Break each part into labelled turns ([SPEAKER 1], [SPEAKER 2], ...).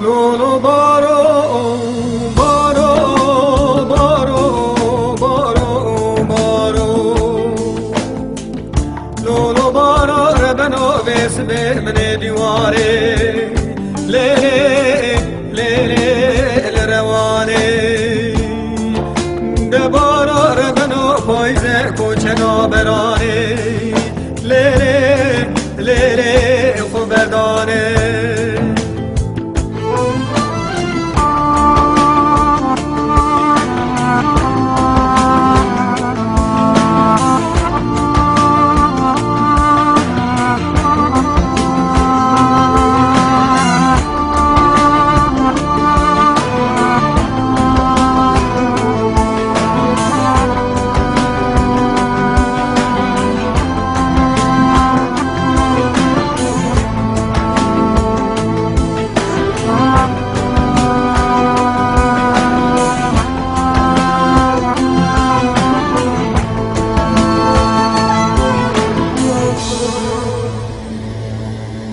[SPEAKER 1] لولو بارو بارو بارو بارو بارو لولو بارو ربنو بس من دیواره لیلی لیلی لروانه دبارو ربنو پایزه کوچنا برانه لیلی لیلی خوبردانه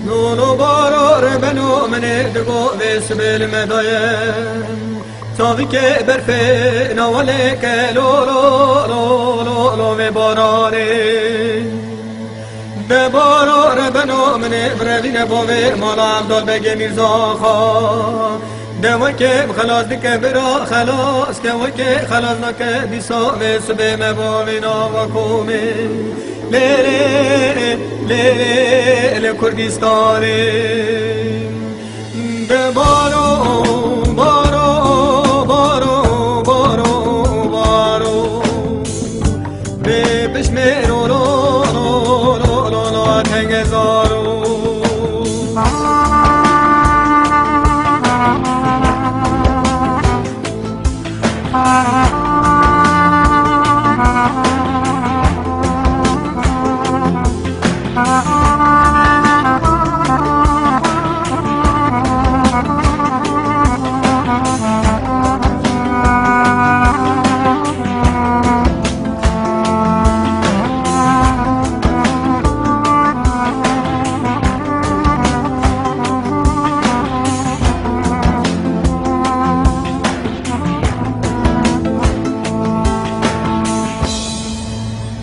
[SPEAKER 1] لولو بارو ربنو من دقو بس بالمدايم تاويك برفي نوالك لولو لولو لو باراني ببارو ربنو من بردين بومي مالا عبدال بگه میرزاخا دوكي خلاص دك برا خلاص كوكي خلاص نك ديسا بس بمبومي ناوكومي لیلی لیلی کردستانی بارو بارو بارو بارو بارو به پشمرو لو لو لو لو لو تنگزارو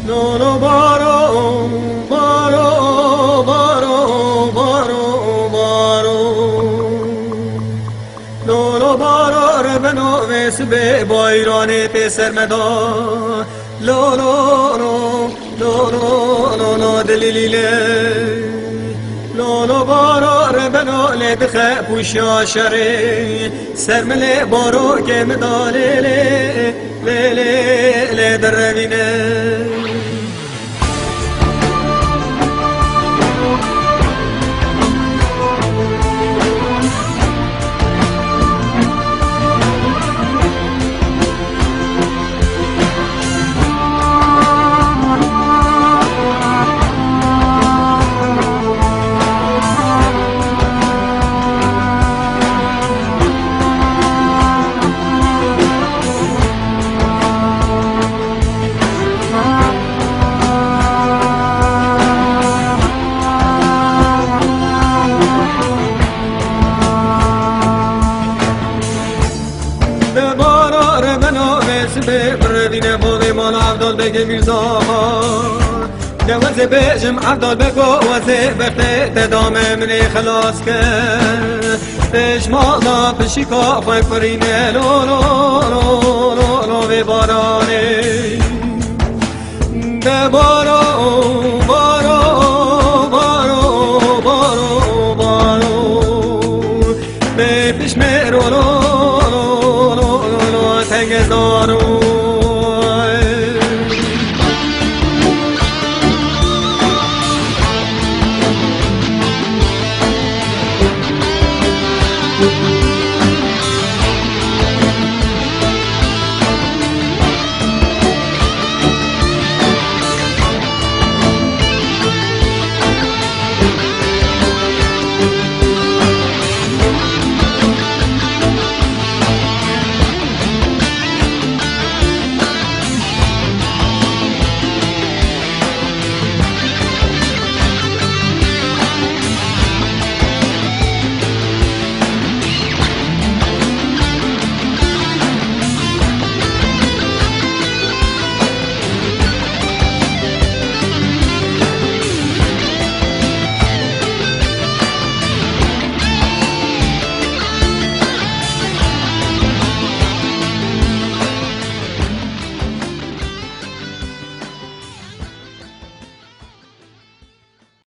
[SPEAKER 1] لولو بارو بارو بارو بارو بارو لولو بارو ربنو ویس به بایرانه پسر مدا لولو لولو لولو دلیلیله لولو بارو ربنو لدخه پوشا شره سرمله بارو که مداله لیلی درمینه به بردین بوی مال عبدال بگه میرزاها دوازه بجم عبدال بگو وزه بخته تدامه منی خلاص که پیش مالا پشی کافه کرینه لو لو لو لو لو بارانه ببارا